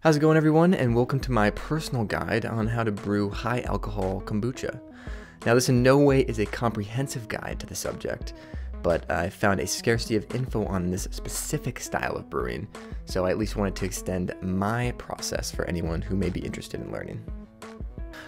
How's it going, everyone, and welcome to my personal guide on how to brew high alcohol kombucha. Now, this in no way is a comprehensive guide to the subject, but I found a scarcity of info on this specific style of brewing, so I at least wanted to extend my process for anyone who may be interested in learning.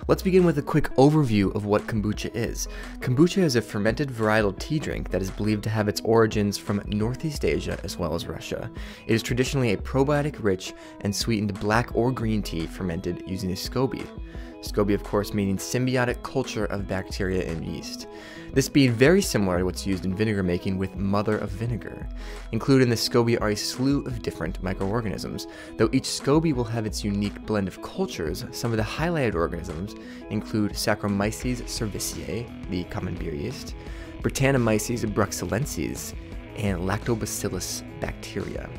Let's begin with a quick overview of what kombucha is. Kombucha is a fermented varietal tea drink that is believed to have its origins from Northeast Asia as well as Russia. It is traditionally a probiotic-rich and sweetened black or green tea fermented using a SCOBY. SCOBY, of course, meaning symbiotic culture of bacteria and yeast. This being very similar to what's used in vinegar making with mother of vinegar. Included in the SCOBY are a slew of different microorganisms. Though each SCOBY will have its unique blend of cultures, some of the highlighted organisms include Saccharomyces cerevisiae, the common beer yeast, Brettanomyces bruxellensis, and Lactobacillus bacteria.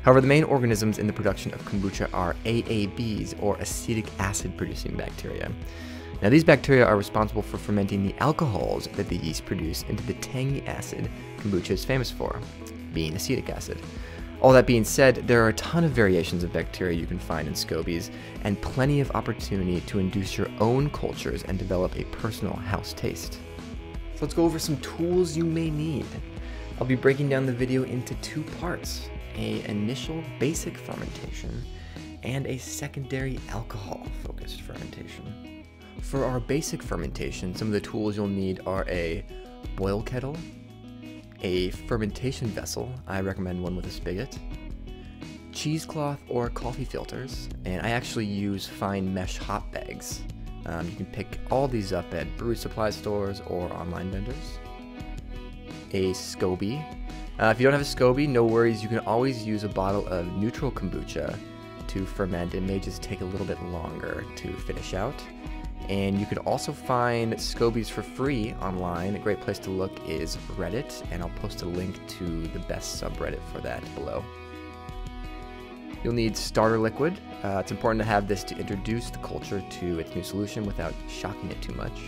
However, the main organisms in the production of kombucha are AABs, or acetic acid producing bacteria. Now, these bacteria are responsible for fermenting the alcohols that the yeast produce into the tangy acid kombucha is famous for, being acetic acid. All that being said, there are a ton of variations of bacteria you can find in SCOBYs, and plenty of opportunity to induce your own cultures and develop a personal house taste. So let's go over some tools you may need. I'll be breaking down the video into two parts: an initial basic fermentation and a secondary alcohol-focused fermentation. For our basic fermentation, some of the tools you'll need are a boil kettle, a fermentation vessel, I recommend one with a spigot, cheesecloth or coffee filters, and I actually use fine mesh hop bags. You can pick all these up at brewery supply stores or online vendors. A SCOBY. If you don't have a SCOBY, no worries, you can always use a bottle of neutral kombucha to ferment. It may just take a little bit longer to finish out. And you could also find SCOBYs for free online. A great place to look is Reddit, and I'll post a link to the best subreddit for that below. You'll need starter liquid. It's important to have this to introduce the culture to its new solution without shocking it too much.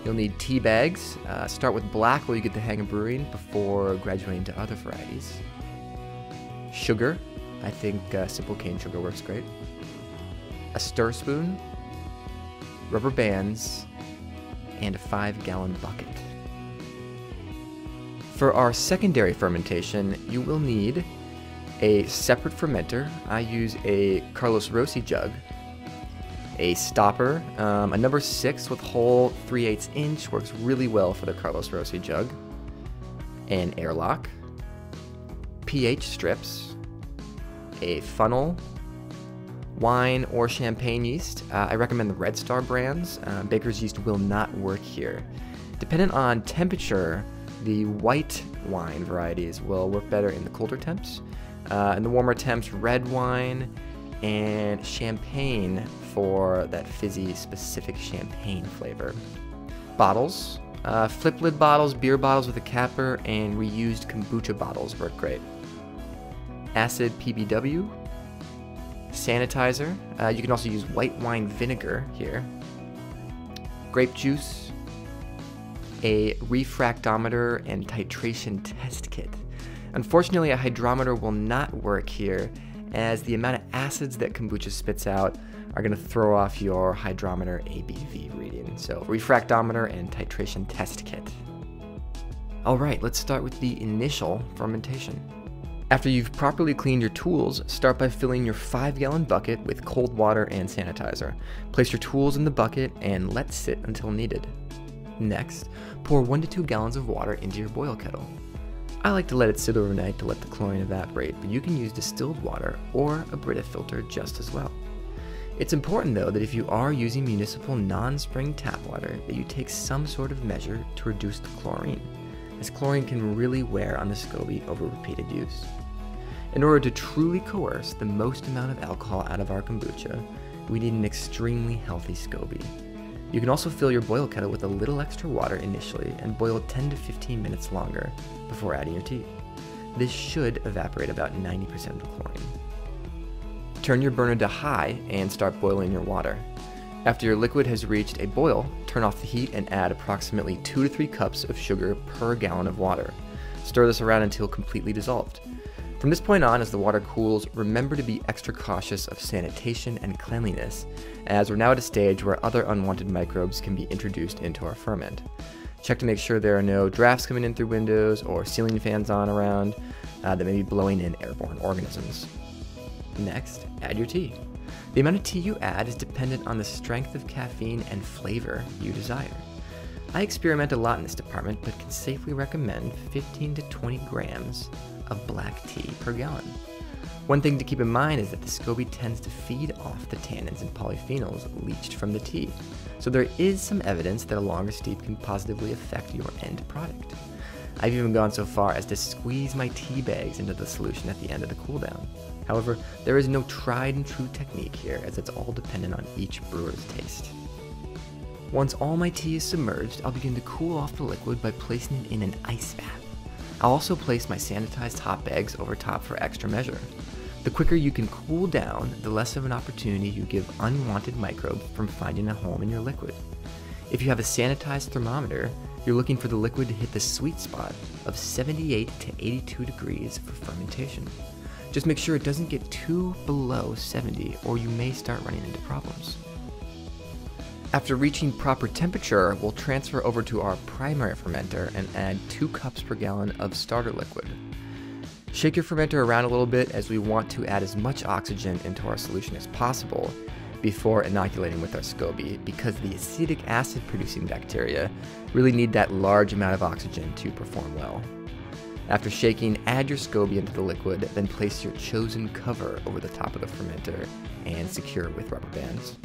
You'll need tea bags. Start with black while you get the hang of brewing before graduating to other varieties. Sugar. I think simple cane sugar works great. A stir spoon, rubber bands, and a 5-gallon bucket. For our secondary fermentation, you will need a separate fermenter. I use a Carlos Rossi jug, a stopper, a number 6 with hole 3/8 inch, works really well for the Carlos Rossi jug, an airlock, pH strips, a funnel, wine or champagne yeast. I recommend the Red Star brands. Baker's yeast will not work here. Dependent on temperature, the white wine varieties will work better in the colder temps. In the warmer temps, red wine and champagne for that fizzy specific champagne flavor. Bottles. Flip lid bottles, beer bottles with a capper, and reused kombucha bottles work great. Acid PBW. Sanitizer. You can also use white wine vinegar here. Grape juice. A refractometer and titration test kit. Unfortunately, a hydrometer will not work here, as the amount of acids that kombucha spits out are going to throw off your hydrometer ABV reading. So refractometer and titration test kit. Alright, let's start with the initial fermentation. After you've properly cleaned your tools, start by filling your 5-gallon bucket with cold water and sanitizer. Place your tools in the bucket and let sit until needed. Next, pour 1 to 2 gallons of water into your boil kettle. I like to let it sit overnight to let the chlorine evaporate, but you can use distilled water or a Brita filter just as well. It's important, though, that if you are using municipal non-spring tap water, that you take some sort of measure to reduce the chlorine, as chlorine can really wear on the SCOBY over repeated use. In order to truly coerce the most amount of alcohol out of our kombucha, we need an extremely healthy SCOBY. You can also fill your boil kettle with a little extra water initially and boil 10 to 15 minutes longer before adding your tea. This should evaporate about 90% of the chlorine. Turn your burner to high and start boiling your water. After your liquid has reached a boil, turn off the heat and add approximately 2 to 3 cups of sugar per gallon of water. Stir this around until completely dissolved. From this point on, as the water cools, remember to be extra cautious of sanitation and cleanliness, as we're now at a stage where other unwanted microbes can be introduced into our ferment. Check to make sure there are no drafts coming in through windows or ceiling fans on around that may be blowing in airborne organisms. Next, add your tea. The amount of tea you add is dependent on the strength of caffeine and flavor you desire. I experiment a lot in this department, but can safely recommend 15 to 20 grams of black tea per gallon. One thing to keep in mind is that the SCOBY tends to feed off the tannins and polyphenols leached from the tea, so there is some evidence that a longer steep can positively affect your end product. I've even gone so far as to squeeze my tea bags into the solution at the end of the cooldown. However, there is no tried and true technique here, as it's all dependent on each brewer's taste. Once all my tea is submerged, I'll begin to cool off the liquid by placing it in an ice bath. I'll also place my sanitized hot bags over top for extra measure. The quicker you can cool down, the less of an opportunity you give unwanted microbes from finding a home in your liquid. If you have a sanitized thermometer, you're looking for the liquid to hit the sweet spot of 78 to 82 degrees for fermentation. Just make sure it doesn't get too below 70, or you may start running into problems. After reaching proper temperature, we'll transfer over to our primary fermenter and add 2 cups per gallon of starter liquid. Shake your fermenter around a little bit, as we want to add as much oxygen into our solution as possible before inoculating with our SCOBY, because the acetic acid producing bacteria really need that large amount of oxygen to perform well. After shaking, add your SCOBY into the liquid, then place your chosen cover over the top of the fermenter and secure it with rubber bands.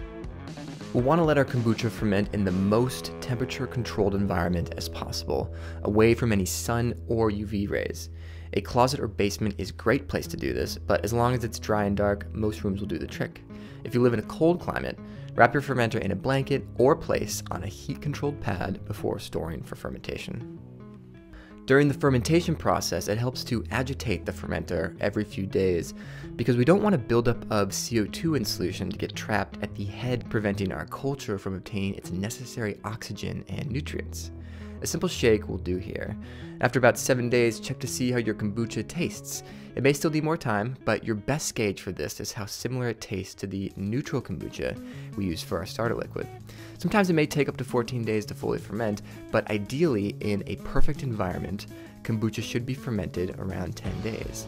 We'll want to let our kombucha ferment in the most temperature-controlled environment as possible, away from any sun or UV rays. A closet or basement is a great place to do this, but as long as it's dry and dark, most rooms will do the trick. If you live in a cold climate, wrap your fermenter in a blanket or place on a heat-controlled pad before storing for fermentation. During the fermentation process, it helps to agitate the fermenter every few days, because we don't want a buildup of CO2 in solution to get trapped at the head, preventing our culture from obtaining its necessary oxygen and nutrients. A simple shake will do here. After about 7 days, check to see how your kombucha tastes. It may still need more time, but your best gauge for this is how similar it tastes to the neutral kombucha we use for our starter liquid. Sometimes it may take up to 14 days to fully ferment, but ideally, in a perfect environment, kombucha should be fermented around 10 days.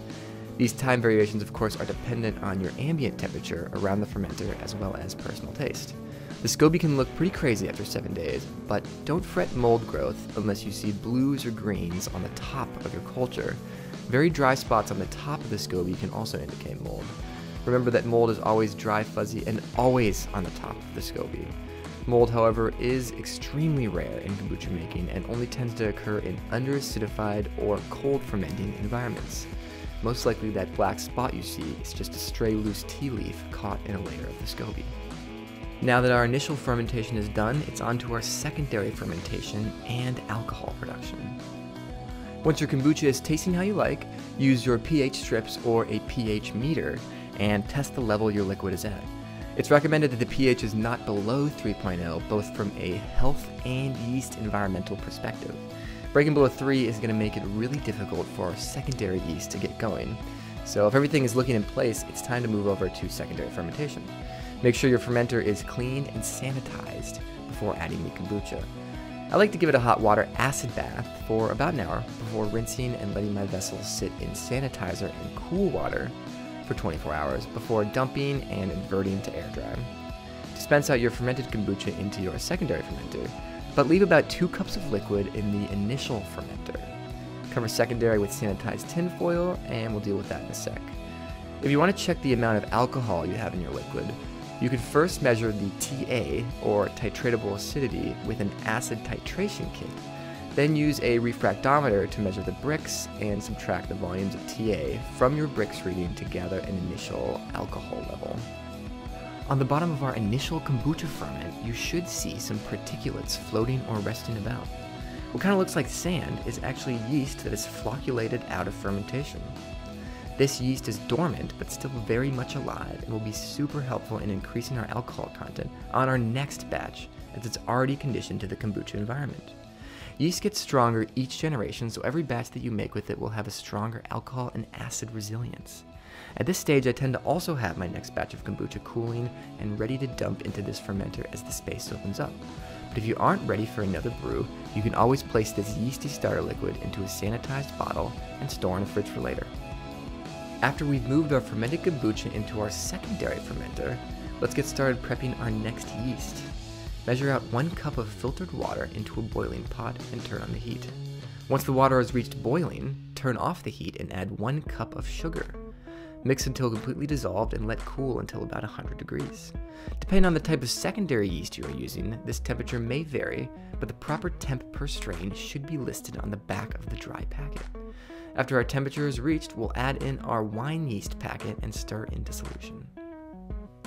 These time variations, of course, are dependent on your ambient temperature around the fermenter as well as personal taste. The SCOBY can look pretty crazy after 7 days, but don't fret mold growth unless you see blues or greens on the top of your culture. Very dry spots on the top of the SCOBY can also indicate mold. Remember that mold is always dry, fuzzy, and always on the top of the SCOBY. Mold, however, is extremely rare in kombucha making and only tends to occur in under-acidified or cold fermenting environments. Most likely that black spot you see is just a stray loose tea leaf caught in a layer of the SCOBY. Now that our initial fermentation is done, it's on to our secondary fermentation and alcohol production. Once your kombucha is tasting how you like, use your pH strips or a pH meter and test the level your liquid is at. It's recommended that the pH is not below 3.0, both from a health and yeast environmental perspective. Breaking below 3 is going to make it really difficult for our secondary yeast to get going. So if everything is looking in place, it's time to move over to secondary fermentation. Make sure your fermenter is cleaned and sanitized before adding the kombucha. I like to give it a hot water acid bath for about an hour before rinsing and letting my vessels sit in sanitizer and cool water for 24 hours before dumping and inverting to air dry. Dispense out your fermented kombucha into your secondary fermenter, but leave about 2 cups of liquid in the initial fermenter. Cover secondary with sanitized tin foil, and we'll deal with that in a sec. If you want to check the amount of alcohol you have in your liquid, you can first measure the TA, or titratable acidity, with an acid titration kit. Then use a refractometer to measure the Brix and subtract the volumes of TA from your Brix reading to gather an initial alcohol level. On the bottom of our initial kombucha ferment, you should see some particulates floating or resting about. What kind of looks like sand is actually yeast that is flocculated out of fermentation. This yeast is dormant but still very much alive and will be super helpful in increasing our alcohol content on our next batch, as it's already conditioned to the kombucha environment. Yeast gets stronger each generation, so every batch that you make with it will have a stronger alcohol and acid resilience. At this stage, I tend to also have my next batch of kombucha cooling and ready to dump into this fermenter as the space opens up. But if you aren't ready for another brew, you can always place this yeasty starter liquid into a sanitized bottle and store in a fridge for later. After we've moved our fermented kombucha into our secondary fermenter, let's get started prepping our next yeast. Measure out 1 cup of filtered water into a boiling pot and turn on the heat. Once the water has reached boiling, turn off the heat and add 1 cup of sugar. Mix until completely dissolved and let cool until about 100 degrees. Depending on the type of secondary yeast you are using, this temperature may vary, but the proper temp per strain should be listed on the back of the dry packet. After our temperature is reached, we'll add in our wine yeast packet and stir into solution.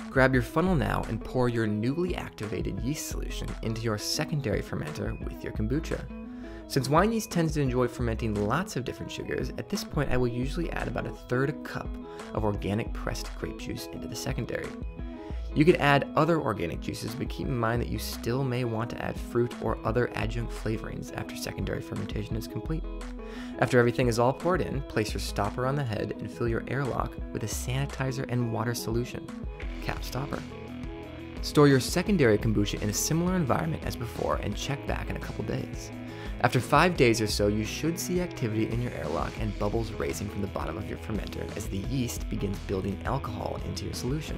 Grab your funnel now and pour your newly activated yeast solution into your secondary fermenter with your kombucha. Since wine yeast tends to enjoy fermenting lots of different sugars, at this point I will usually add about 1/3 cup of organic pressed grape juice into the secondary. You could add other organic juices, but keep in mind that you still may want to add fruit or other adjunct flavorings after secondary fermentation is complete. After everything is all poured in, place your stopper on the head and fill your airlock with a sanitizer and water solution. Cap stopper. Store your secondary kombucha in a similar environment as before and check back in a couple days. After 5 days or so, you should see activity in your airlock and bubbles raising from the bottom of your fermenter as the yeast begins building alcohol into your solution.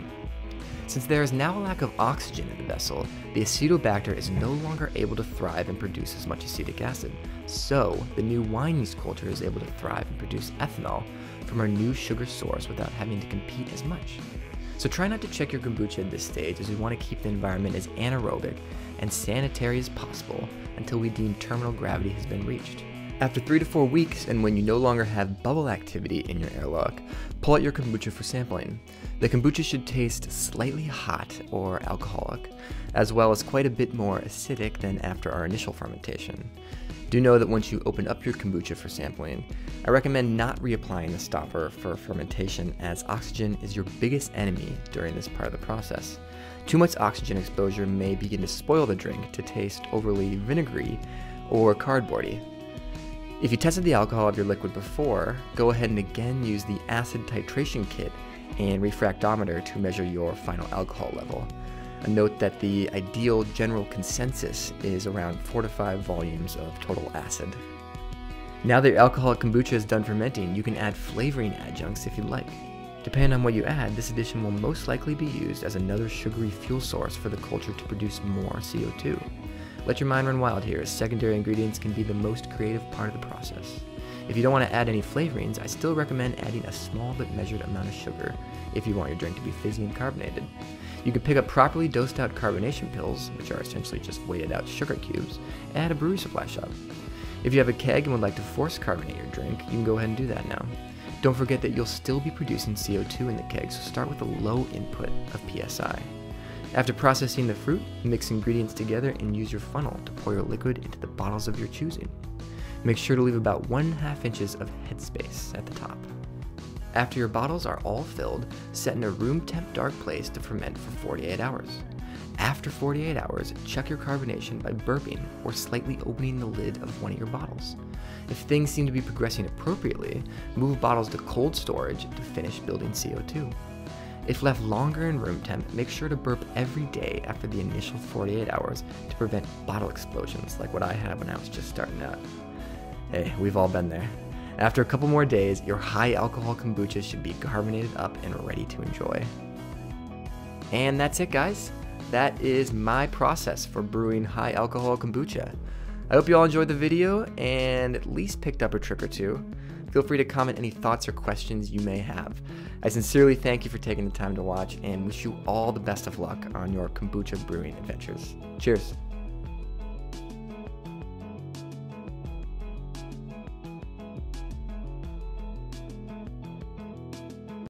Since there is now a lack of oxygen in the vessel, the acetobacter is no longer able to thrive and produce as much acetic acid, so the new wine yeast culture is able to thrive and produce ethanol from our new sugar source without having to compete as much. So try not to check your kombucha at this stage, as we want to keep the environment as anaerobic and sanitary as possible until we deem terminal gravity has been reached. After 3 to 4 weeks, and when you no longer have bubble activity in your airlock, pull out your kombucha for sampling. The kombucha should taste slightly hot or alcoholic, as well as quite a bit more acidic than after our initial fermentation. Do know that once you open up your kombucha for sampling, I recommend not reapplying the stopper for fermentation, as oxygen is your biggest enemy during this part of the process. Too much oxygen exposure may begin to spoil the drink to taste overly vinegary or cardboardy. If you tested the alcohol of your liquid before, go ahead and again use the acid titration kit and refractometer to measure your final alcohol level. And note that the ideal general consensus is around 4 to 5 volumes of total acid. Now that your alcoholic kombucha is done fermenting, you can add flavoring adjuncts if you'd like. Depending on what you add, this addition will most likely be used as another sugary fuel source for the culture to produce more CO2. Let your mind run wild here, as secondary ingredients can be the most creative part of the process. If you don't want to add any flavorings, I still recommend adding a small but measured amount of sugar if you want your drink to be fizzy and carbonated. You can pick up properly dosed out carbonation pills, which are essentially just weighted out sugar cubes, at a brewery supply shop. If you have a keg and would like to force carbonate your drink, you can go ahead and do that now. Don't forget that you'll still be producing CO2 in the keg, so start with a low input of PSI. After processing the fruit, mix ingredients together and use your funnel to pour your liquid into the bottles of your choosing. Make sure to leave about 1/2 inches of headspace at the top. After your bottles are all filled, set in a room temp dark place to ferment for 48 hours. After 48 hours, check your carbonation by burping or slightly opening the lid of one of your bottles. If things seem to be progressing appropriately, move bottles to cold storage to finish building CO2. If left longer in room temp, make sure to burp every day after the initial 48 hours to prevent bottle explosions like what I had when I was just starting out. Hey, we've all been there. After a couple more days, your high alcohol kombucha should be carbonated up and ready to enjoy. And that's it, guys. That is my process for brewing high alcohol kombucha. I hope you all enjoyed the video and at least picked up a trick or two. Feel free to comment any thoughts or questions you may have. I sincerely thank you for taking the time to watch and wish you all the best of luck on your kombucha brewing adventures. Cheers.